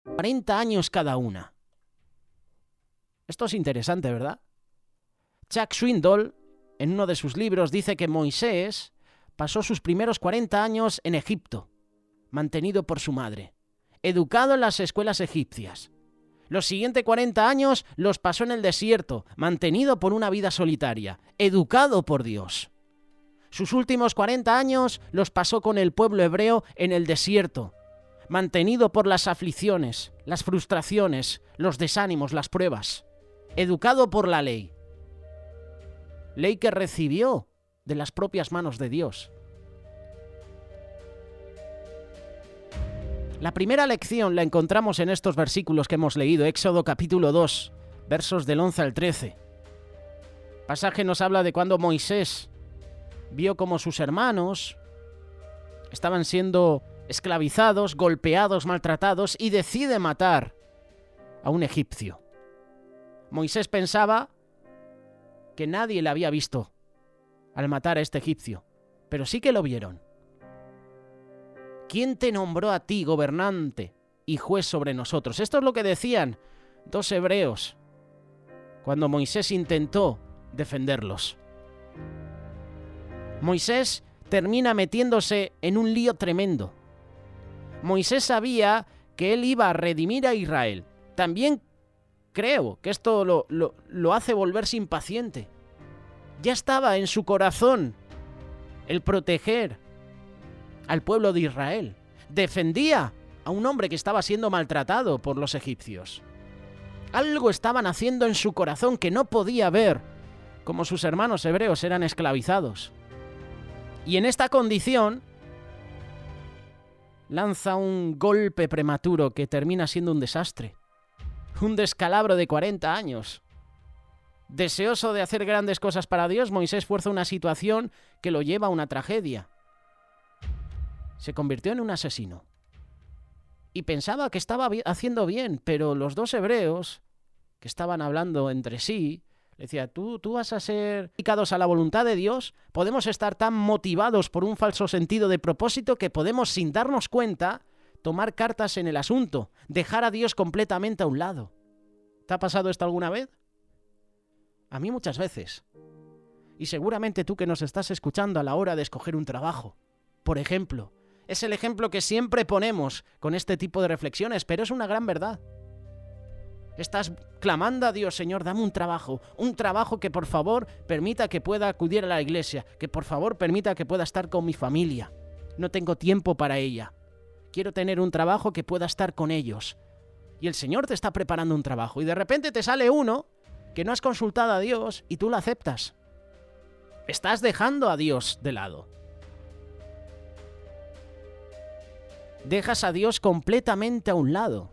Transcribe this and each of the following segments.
40 años cada una. Esto es interesante, ¿verdad? Chuck Swindoll, en uno de sus libros, dice que Moisés pasó sus primeros 40 años en Egipto, mantenido por su madre, educado en las escuelas egipcias. Los siguientes 40 años los pasó en el desierto, mantenido por una vida solitaria, educado por Dios. Sus últimos 40 años los pasó con el pueblo hebreo en el desierto, mantenido por las aflicciones, las frustraciones, los desánimos, las pruebas, educado por la ley. Ley que recibió de las propias manos de Dios. La primera lección la encontramos en estos versículos que hemos leído, Éxodo capítulo 2, versos del 11 al 13. El pasaje nos habla de cuando Moisés vio cómo sus hermanos estaban siendo esclavizados, golpeados, maltratados, y decide matar a un egipcio. Moisés pensaba que nadie le había visto al matar a este egipcio, pero sí que lo vieron. ¿Quién te nombró a ti gobernante y juez sobre nosotros? Esto es lo que decían dos hebreos cuando Moisés intentó defenderlos. Moisés termina metiéndose en un lío tremendo. Moisés sabía que él iba a redimir a Israel. También creo que esto lo hace volverse impaciente. Ya estaba en su corazón el proteger al pueblo de Israel. Defendía a un hombre que estaba siendo maltratado por los egipcios. Algo estaban haciendo en su corazón que no podía ver cómo sus hermanos hebreos eran esclavizados. Y en esta condición lanza un golpe prematuro que termina siendo un desastre. Un descalabro de 40 años. Deseoso de hacer grandes cosas para Dios, Moisés fuerza una situación que lo lleva a una tragedia. Se convirtió en un asesino. Y pensaba que estaba haciendo bien, pero los dos hebreos, que estaban hablando entre sí, le decía, tú vas a ser dedicados a la voluntad de Dios. Podemos estar tan motivados por un falso sentido de propósito que podemos, sin darnos cuenta, tomar cartas en el asunto, dejar a Dios completamente a un lado. ¿Te ha pasado esto alguna vez? A mí muchas veces. Y seguramente tú que nos estás escuchando a la hora de escoger un trabajo, por ejemplo, es el ejemplo que siempre ponemos con este tipo de reflexiones, pero es una gran verdad. Estás clamando a Dios, Señor, dame un trabajo que por favor permita que pueda acudir a la iglesia, que por favor permita que pueda estar con mi familia. No tengo tiempo para ella. Quiero tener un trabajo que pueda estar con ellos. Y el Señor te está preparando un trabajo y de repente te sale uno que no has consultado a Dios y tú lo aceptas. Estás dejando a Dios de lado. Dejas a Dios completamente a un lado.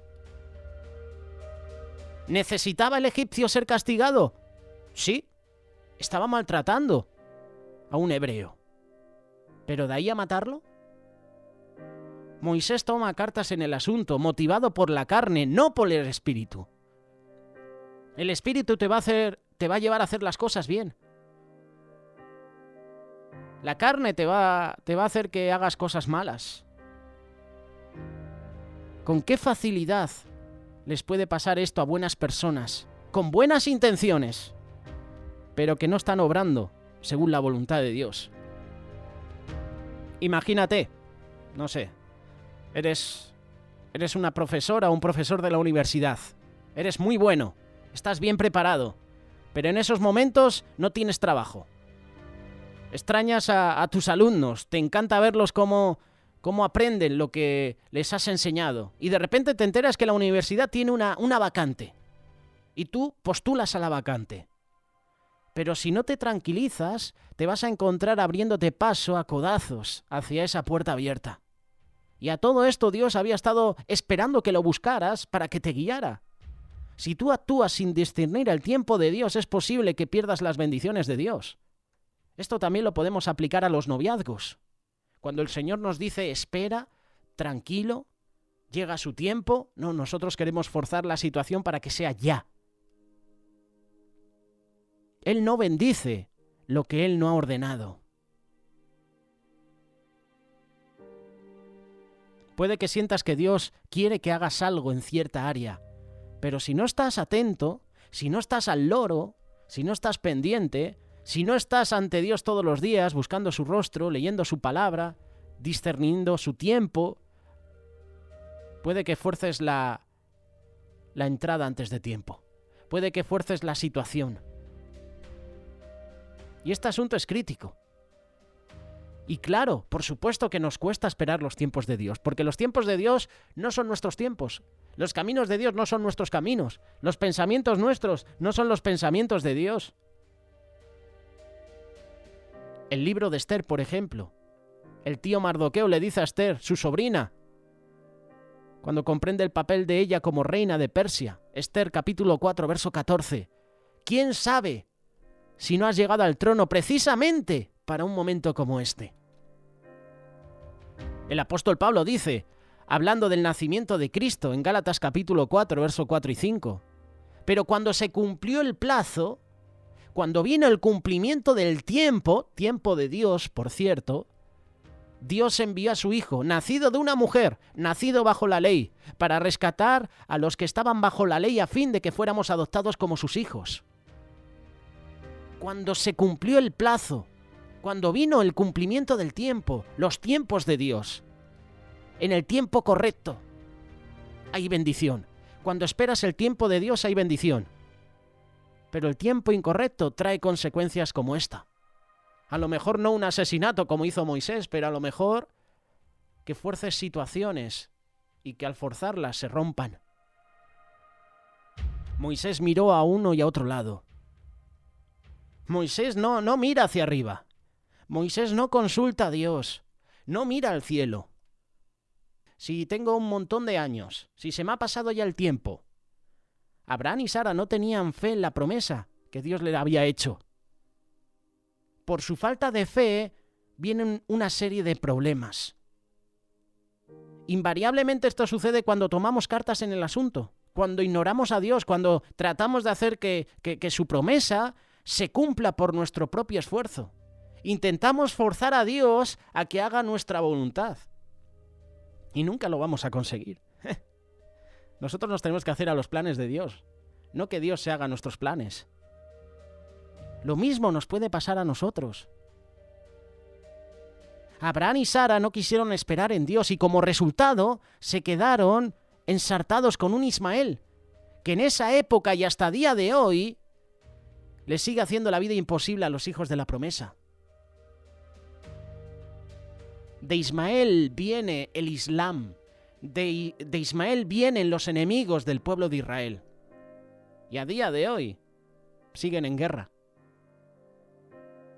¿Necesitaba el egipcio ser castigado? Sí, estaba maltratando a un hebreo. ¿Pero de ahí a matarlo? Moisés toma cartas en el asunto, motivado por la carne, no por el espíritu. El espíritu te va a llevar a hacer las cosas bien. La carne te va a hacer que hagas cosas malas. ¿Con qué facilidad les puede pasar esto a buenas personas, con buenas intenciones, pero que no están obrando según la voluntad de Dios? Imagínate, no sé, eres una profesora o un profesor de la universidad, eres muy bueno, estás bien preparado, pero en esos momentos no tienes trabajo. Extrañas a tus alumnos, te encanta verlos cómo aprenden lo que les has enseñado. Y de repente te enteras que la universidad tiene una vacante. Y tú postulas a la vacante. Pero si no te tranquilizas, te vas a encontrar abriéndote paso a codazos hacia esa puerta abierta. Y a todo esto Dios había estado esperando que lo buscaras para que te guiara. Si tú actúas sin discernir el tiempo de Dios, es posible que pierdas las bendiciones de Dios. Esto también lo podemos aplicar a los noviazgos. Cuando el Señor nos dice, espera, tranquilo, llega su tiempo, no, nosotros queremos forzar la situación para que sea ya. Él no bendice lo que Él no ha ordenado. Puede que sientas que Dios quiere que hagas algo en cierta área, pero si no estás atento, si no estás al loro, si no estás pendiente, si no estás ante Dios todos los días buscando su rostro, leyendo su palabra, discerniendo su tiempo, puede que fuerces la entrada antes de tiempo. Puede que fuerces la situación. Y este asunto es crítico. Y claro, por supuesto que nos cuesta esperar los tiempos de Dios, porque los tiempos de Dios no son nuestros tiempos. Los caminos de Dios no son nuestros caminos. Los pensamientos nuestros no son los pensamientos de Dios. El libro de Esther, por ejemplo. El tío Mardoqueo le dice a Esther, su sobrina, cuando comprende el papel de ella como reina de Persia. Esther capítulo 4, verso 14. ¿Quién sabe si no has llegado al trono precisamente para un momento como este? El apóstol Pablo dice, hablando del nacimiento de Cristo en Gálatas capítulo 4, verso 4 y 5, pero cuando se cumplió el plazo, cuando vino el cumplimiento del tiempo de Dios, por cierto, Dios envió a su Hijo, nacido de una mujer, nacido bajo la ley, para rescatar a los que estaban bajo la ley a fin de que fuéramos adoptados como sus hijos. Cuando se cumplió el plazo, cuando vino el cumplimiento del tiempo, los tiempos de Dios, en el tiempo correcto, hay bendición. Cuando esperas el tiempo de Dios hay bendición. Pero el tiempo incorrecto trae consecuencias como esta. A lo mejor no un asesinato como hizo Moisés, pero a lo mejor que fuerces situaciones y que al forzarlas se rompan. Moisés miró a uno y a otro lado. Moisés no mira hacia arriba. Moisés no consulta a Dios. No mira al cielo. Si tengo un montón de años, si se me ha pasado ya el tiempo. Abraham y Sara no tenían fe en la promesa que Dios le había hecho. Por su falta de fe vienen una serie de problemas. Invariablemente esto sucede cuando tomamos cartas en el asunto, cuando ignoramos a Dios, cuando tratamos de hacer que su promesa se cumpla por nuestro propio esfuerzo. Intentamos forzar a Dios a que haga nuestra voluntad. Y nunca lo vamos a conseguir. Nosotros nos tenemos que hacer a los planes de Dios, no que Dios se haga nuestros planes. Lo mismo nos puede pasar a nosotros. Abraham y Sara no quisieron esperar en Dios y como resultado se quedaron ensartados con un Ismael, que en esa época y hasta día de hoy le sigue haciendo la vida imposible a los hijos de la promesa. De Ismael viene el Islam. De Ismael vienen los enemigos del pueblo de Israel. Y a día de hoy siguen en guerra.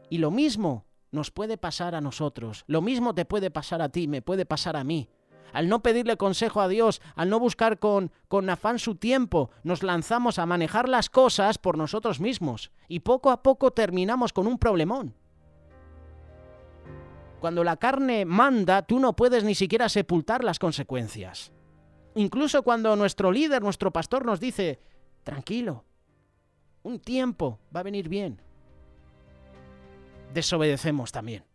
Y lo mismo nos puede pasar a nosotros. Lo mismo te puede pasar a ti, me puede pasar a mí. Al no pedirle consejo a Dios, al no buscar con afán su tiempo, nos lanzamos a manejar las cosas por nosotros mismos. Y poco a poco terminamos con un problemón. Cuando la carne manda, tú no puedes ni siquiera sepultar las consecuencias. Incluso cuando nuestro líder, nuestro pastor nos dice, tranquilo, un tiempo va a venir bien. Desobedecemos también.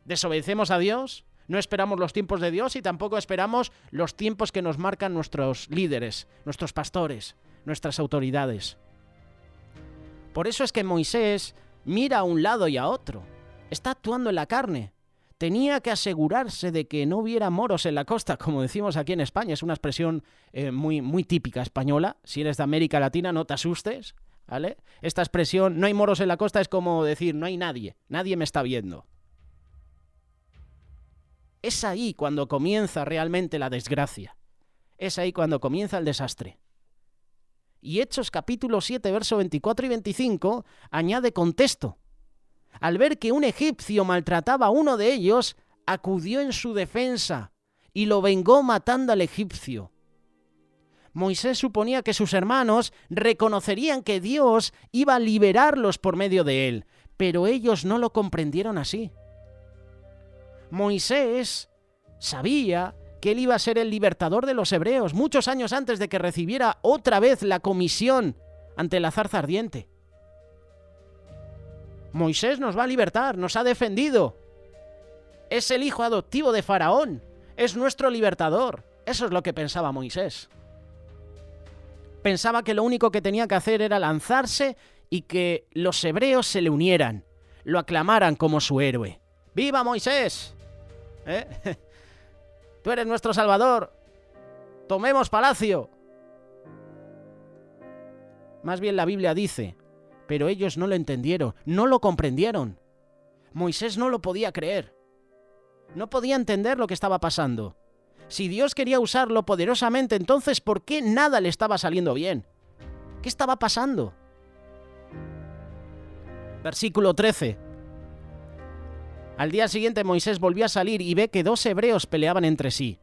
Desobedecemos a Dios, no esperamos los tiempos de Dios y tampoco esperamos los tiempos que nos marcan nuestros líderes, nuestros pastores, nuestras autoridades. Por eso es que Moisés mira a un lado y a otro. Está actuando en la carne. Tenía que asegurarse de que no hubiera moros en la costa, como decimos aquí en España. Es una expresión muy típica española. Si eres de América Latina, no te asustes, ¿vale? Esta expresión, no hay moros en la costa, es como decir, no hay nadie. Nadie me está viendo. Es ahí cuando comienza realmente la desgracia. Es ahí cuando comienza el desastre. Y Hechos capítulo 7, verso 24 y 25 añade contexto. Al ver que un egipcio maltrataba a uno de ellos, acudió en su defensa y lo vengó matando al egipcio. Moisés suponía que sus hermanos reconocerían que Dios iba a liberarlos por medio de él, pero ellos no lo comprendieron así. Moisés sabía que él iba a ser el libertador de los hebreos muchos años antes de que recibiera otra vez la comisión ante la zarza ardiente. Moisés nos va a libertar, nos ha defendido. Es el hijo adoptivo de Faraón. Es nuestro libertador. Eso es lo que pensaba Moisés. Pensaba que lo único que tenía que hacer era lanzarse y que los hebreos se le unieran, lo aclamaran como su héroe. ¡Viva Moisés! Tú eres nuestro salvador. ¡Tomemos palacio! Más bien la Biblia dice, pero ellos no lo entendieron, no lo comprendieron. Moisés no lo podía creer. No podía entender lo que estaba pasando. Si Dios quería usarlo poderosamente, entonces ¿por qué nada le estaba saliendo bien? ¿Qué estaba pasando? Versículo 13. Al día siguiente Moisés volvió a salir y ve que 2 hebreos peleaban entre sí.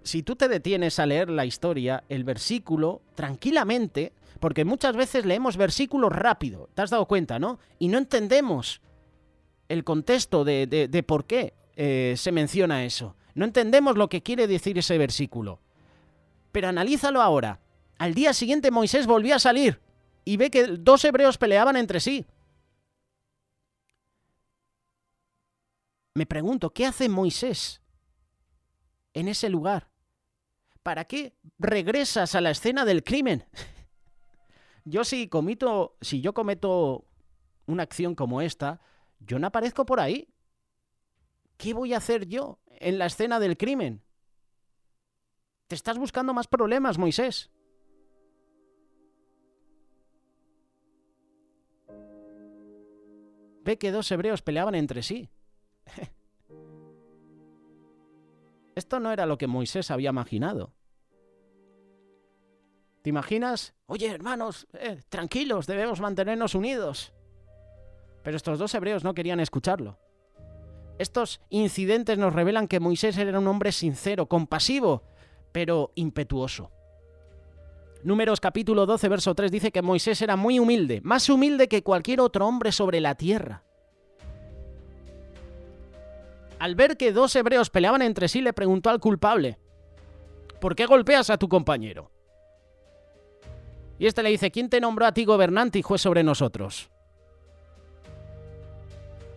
Si tú te detienes a leer la historia, el versículo, tranquilamente, porque muchas veces leemos versículos rápido, ¿te has dado cuenta, no? Y no entendemos el contexto de por qué se menciona eso. No entendemos lo que quiere decir ese versículo. Pero analízalo ahora. Al día siguiente Moisés volvió a salir y ve que 2 hebreos peleaban entre sí. Me pregunto, ¿qué hace Moisés en ese lugar? ¿Para qué regresas a la escena del crimen? Si yo cometo una acción como esta, yo no aparezco por ahí. ¿Qué voy a hacer yo en la escena del crimen? Te estás buscando más problemas, Moisés. Ve que 2 hebreos peleaban entre sí. Esto no era lo que Moisés había imaginado. ¿Te imaginas? Oye, hermanos, tranquilos, debemos mantenernos unidos. Pero estos 2 hebreos no querían escucharlo. Estos incidentes nos revelan que Moisés era un hombre sincero, compasivo, pero impetuoso. Números capítulo 12, verso 3 dice que Moisés era muy humilde, más humilde que cualquier otro hombre sobre la tierra. Al ver que 2 hebreos peleaban entre sí, le preguntó al culpable, ¿por qué golpeas a tu compañero? Y este le dice, ¿quién te nombró a ti gobernante y juez sobre nosotros?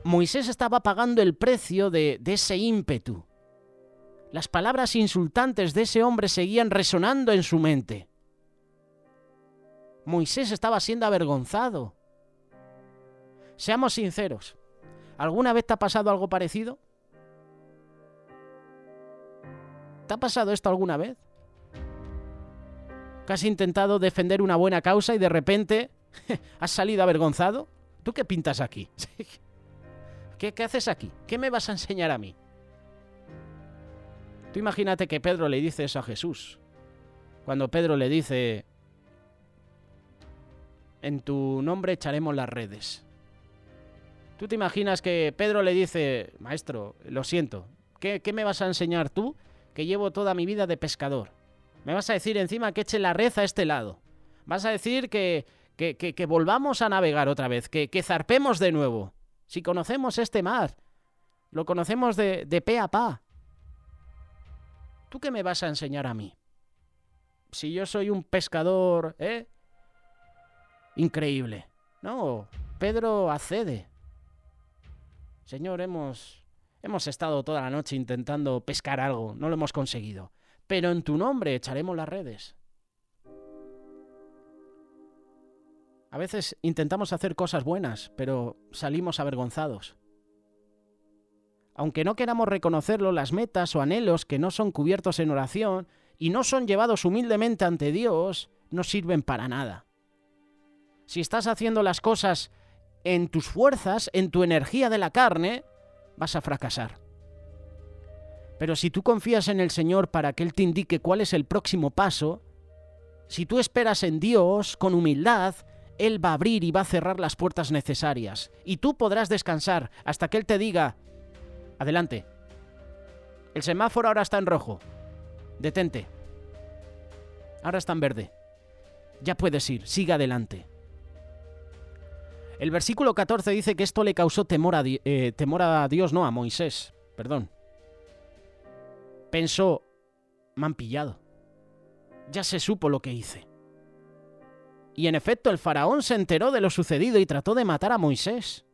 Moisés estaba pagando el precio de ese ímpetu. Las palabras insultantes de ese hombre seguían resonando en su mente. Moisés estaba siendo avergonzado. Seamos sinceros, ¿alguna vez te ha pasado algo parecido? ¿Te ha pasado esto alguna vez? ¿Que has intentado defender una buena causa y de repente has salido avergonzado? ¿Tú qué pintas aquí? ¿Qué haces aquí? ¿Qué me vas a enseñar a mí? Tú imagínate que Pedro le dice eso a Jesús. Cuando Pedro le dice, en tu nombre echaremos las redes. ¿Tú te imaginas que Pedro le dice, maestro, lo siento, ¿qué me vas a enseñar tú que llevo toda mi vida de pescador? Me vas a decir encima que eche la red a este lado. Vas a decir que volvamos a navegar otra vez, que zarpemos de nuevo. Si conocemos este mar, lo conocemos de pe a pa. ¿Tú qué me vas a enseñar a mí? Si yo soy un pescador, increíble. No, Pedro accede. Señor, hemos estado toda la noche intentando pescar algo, no lo hemos conseguido. Pero en tu nombre echaremos las redes. A veces intentamos hacer cosas buenas, pero salimos avergonzados. Aunque no queramos reconocerlo, las metas o anhelos que no son cubiertos en oración y no son llevados humildemente ante Dios, no sirven para nada. Si estás haciendo las cosas en tus fuerzas, en tu energía de la carne, vas a fracasar. Pero si tú confías en el Señor para que Él te indique cuál es el próximo paso, si tú esperas en Dios con humildad, Él va a abrir y va a cerrar las puertas necesarias. Y tú podrás descansar hasta que Él te diga, adelante. El semáforo ahora está en rojo. Detente. Ahora está en verde. Ya puedes ir, sigue adelante. El versículo 14 dice que esto le causó temor a Dios, no, a Moisés, perdón. Pensó, me han pillado. Ya se supo lo que hice. Y en efecto el faraón se enteró de lo sucedido y trató de matar a Moisés.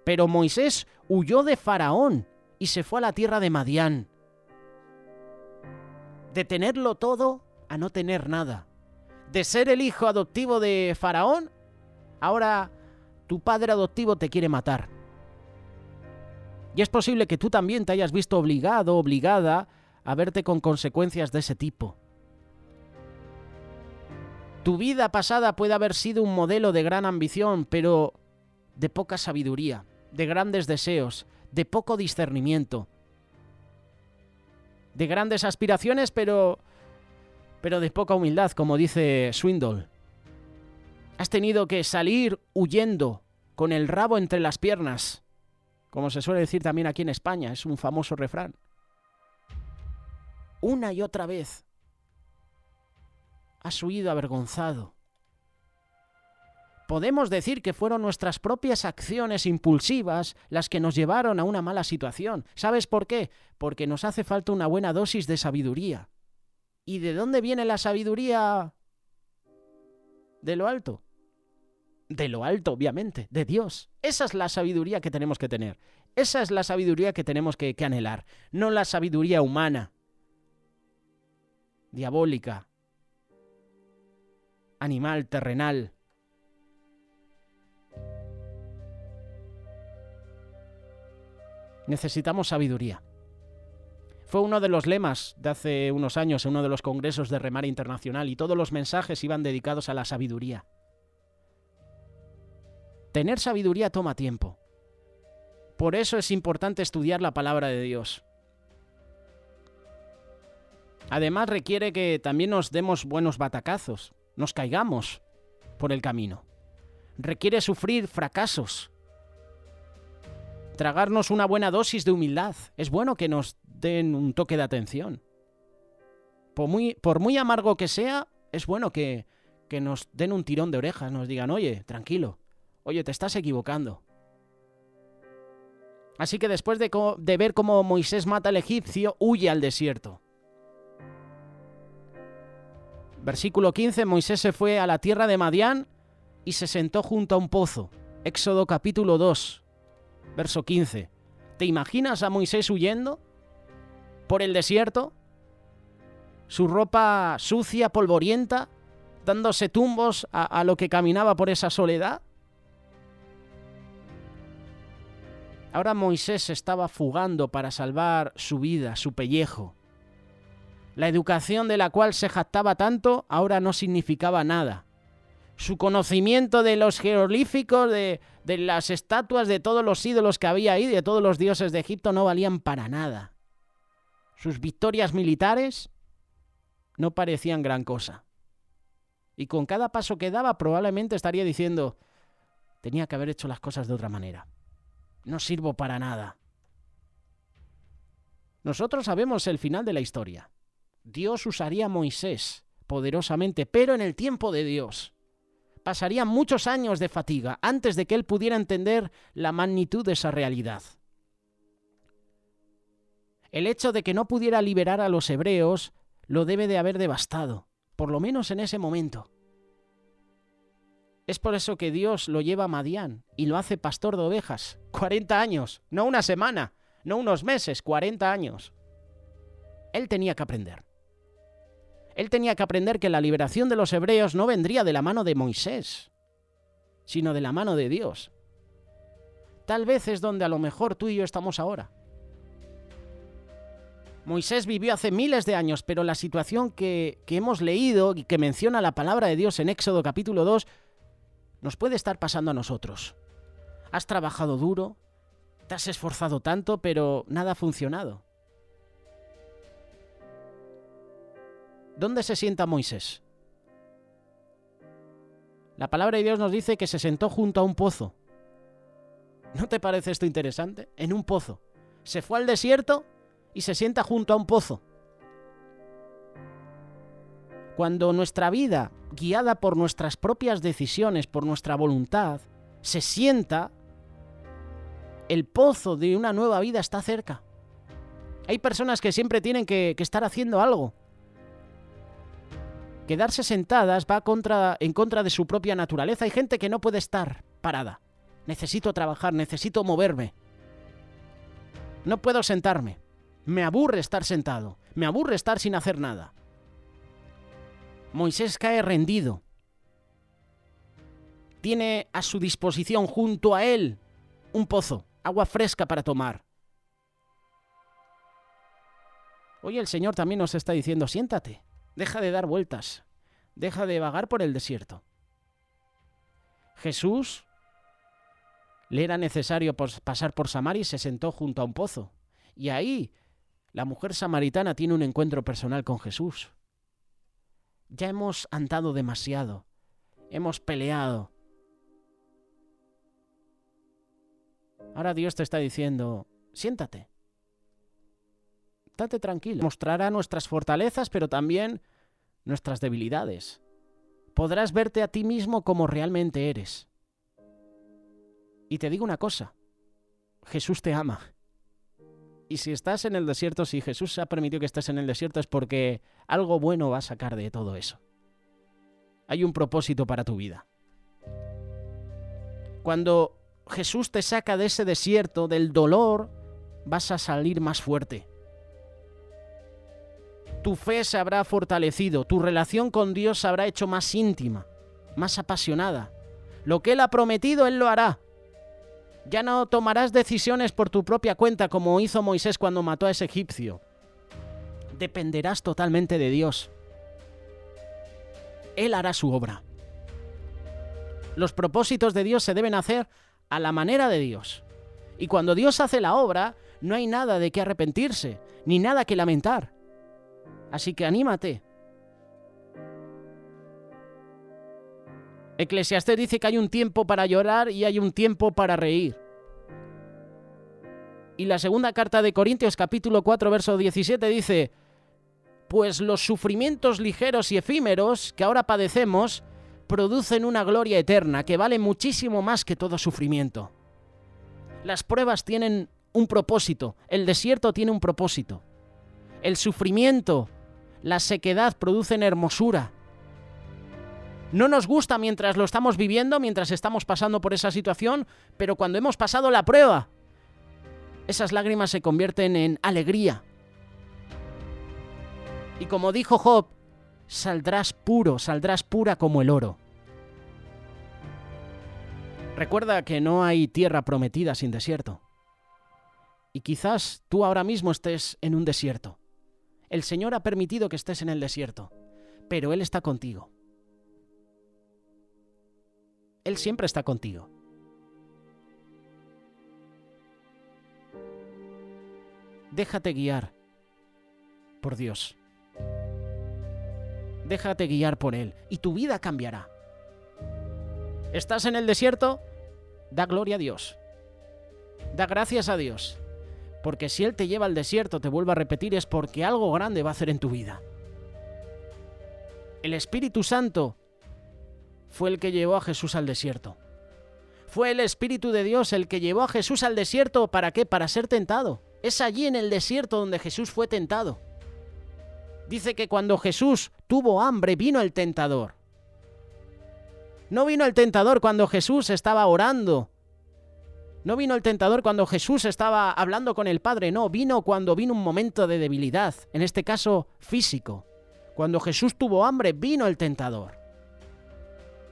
Pero Moisés huyó de Faraón y se fue a la tierra de Madián. De tenerlo todo a no tener nada. De ser el hijo adoptivo de Faraón, ahora tu padre adoptivo te quiere matar. Y es posible que tú también te hayas visto obligado, obligada a verte con consecuencias de ese tipo. Tu vida pasada puede haber sido un modelo de gran ambición, pero de poca sabiduría, de grandes deseos, de poco discernimiento, de grandes aspiraciones, pero de poca humildad, como dice Swindoll. Has tenido que salir huyendo con el rabo entre las piernas, como se suele decir también aquí en España, es un famoso refrán. Una y otra vez has huido avergonzado. Podemos decir que fueron nuestras propias acciones impulsivas las que nos llevaron a una mala situación. ¿Sabes por qué? Porque nos hace falta una buena dosis de sabiduría. ¿Y de dónde viene la sabiduría? De lo alto. De lo alto, obviamente, de Dios. Esa es la sabiduría que tenemos que tener. Esa es la sabiduría que tenemos que anhelar. No la sabiduría humana, diabólica, animal, terrenal. Necesitamos sabiduría. Fue uno de los lemas de hace unos años en uno de los congresos de Remar Internacional y todos los mensajes iban dedicados a la sabiduría. Tener sabiduría toma tiempo. Por eso es importante estudiar la palabra de Dios. Además requiere que también nos demos buenos batacazos, nos caigamos por el camino. Requiere sufrir fracasos. Tragarnos una buena dosis de humildad. Es bueno que nos den un toque de atención. Por muy amargo que sea, es bueno que nos den un tirón de orejas, nos digan, oye, tranquilo, oye, te estás equivocando. Así que después de ver cómo Moisés mata al egipcio, huye al desierto. Versículo 15, Moisés se fue a la tierra de Madián y se sentó junto a un pozo. Éxodo capítulo 2. Verso 15. ¿Te imaginas a Moisés huyendo por el desierto? Su ropa sucia, polvorienta, dándose tumbos a lo que caminaba por esa soledad. Ahora Moisés estaba fugando para salvar su vida, su pellejo. La educación de la cual se jactaba tanto ahora no significaba nada. Su conocimiento de los jeroglíficos, de las estatuas, de todos los ídolos que había ahí, de todos los dioses de Egipto, no valían para nada. Sus victorias militares no parecían gran cosa. Y con cada paso que daba probablemente estaría diciendo, tenía que haber hecho las cosas de otra manera. No sirvo para nada. Nosotros sabemos el final de la historia. Dios usaría a Moisés poderosamente, pero en el tiempo de Dios. Pasarían muchos años de fatiga antes de que él pudiera entender la magnitud de esa realidad. El hecho de que no pudiera liberar a los hebreos lo debe de haber devastado, por lo menos en ese momento. Es por eso que Dios lo lleva a Madián y lo hace pastor de ovejas. 40 años, no una semana, no unos meses, 40 años. Él tenía que aprender. Él tenía que aprender que la liberación de los hebreos no vendría de la mano de Moisés, sino de la mano de Dios. Tal vez es donde a lo mejor tú y yo estamos ahora. Moisés vivió hace miles de años, pero la situación que hemos leído y que menciona la palabra de Dios en Éxodo capítulo 2 nos puede estar pasando a nosotros. Has trabajado duro, te has esforzado tanto, pero nada ha funcionado. ¿Dónde se sienta Moisés? La palabra de Dios nos dice que se sentó junto a un pozo. ¿No te parece esto interesante? En un pozo. Se fue al desierto y se sienta junto a un pozo. Cuando nuestra vida, guiada por nuestras propias decisiones, por nuestra voluntad, se sienta, el pozo de una nueva vida está cerca. Hay personas que siempre tienen que estar haciendo algo. Quedarse sentadas va en contra de su propia naturaleza. Hay gente que no puede estar parada. Necesito trabajar, necesito moverme. No puedo sentarme. Me aburre estar sentado. Me aburre estar sin hacer nada. Moisés cae rendido. Tiene a su disposición, junto a él, un pozo, agua fresca para tomar. Hoy el Señor también nos está diciendo, siéntate, deja de dar vueltas, deja de vagar por el desierto. Jesús le era necesario pasar por Samaria y se sentó junto a un pozo. Y ahí la mujer samaritana tiene un encuentro personal con Jesús. Ya hemos andado demasiado, hemos peleado. Ahora Dios te está diciendo, siéntate, estate tranquilo. Mostrará nuestras fortalezas, pero también nuestras debilidades. Podrás verte a ti mismo como realmente eres. Y te digo una cosa, Jesús te ama. Y si estás en el desierto, si Jesús ha permitido que estés en el desierto, es porque algo bueno va a sacar de todo eso. Hay un propósito para tu vida. Cuando Jesús te saca de ese desierto, del dolor, vas a salir más fuerte. Tu fe se habrá fortalecido, tu relación con Dios se habrá hecho más íntima, más apasionada. Lo que Él ha prometido, Él lo hará. Ya no tomarás decisiones por tu propia cuenta como hizo Moisés cuando mató a ese egipcio. Dependerás totalmente de Dios. Él hará su obra. Los propósitos de Dios se deben hacer a la manera de Dios. Y cuando Dios hace la obra, no hay nada de qué arrepentirse, ni nada que lamentar. Así que anímate. Eclesiastés dice que hay un tiempo para llorar y hay un tiempo para reír. Y la segunda carta de Corintios, capítulo 4, verso 17, dice: pues los sufrimientos ligeros y efímeros que ahora padecemos producen una gloria eterna que vale muchísimo más que todo sufrimiento. Las pruebas tienen un propósito, el desierto tiene un propósito. El sufrimiento, la sequedad producen hermosura. No nos gusta mientras lo estamos viviendo, mientras estamos pasando por esa situación, pero cuando hemos pasado la prueba, esas lágrimas se convierten en alegría. Y como dijo Job, saldrás puro, saldrás pura como el oro. Recuerda que no hay tierra prometida sin desierto. Y quizás tú ahora mismo estés en un desierto. El Señor ha permitido que estés en el desierto, pero Él está contigo. Él siempre está contigo. Déjate guiar por Dios. Déjate guiar por Él y tu vida cambiará. ¿Estás en el desierto? Da gloria a Dios. Da gracias a Dios. Porque si Él te lleva al desierto, te vuelvo a repetir, es porque algo grande va a hacer en tu vida. El Espíritu Santo fue el que llevó a Jesús al desierto. Fue el Espíritu de Dios el que llevó a Jesús al desierto. ¿Para qué? Para ser tentado. Es allí en el desierto donde Jesús fue tentado. Dice que cuando Jesús tuvo hambre, vino el tentador. No vino el tentador cuando Jesús estaba orando. No vino el tentador cuando Jesús estaba hablando con el Padre. No, vino cuando vino un momento de debilidad, en este caso físico. Cuando Jesús tuvo hambre, vino el tentador.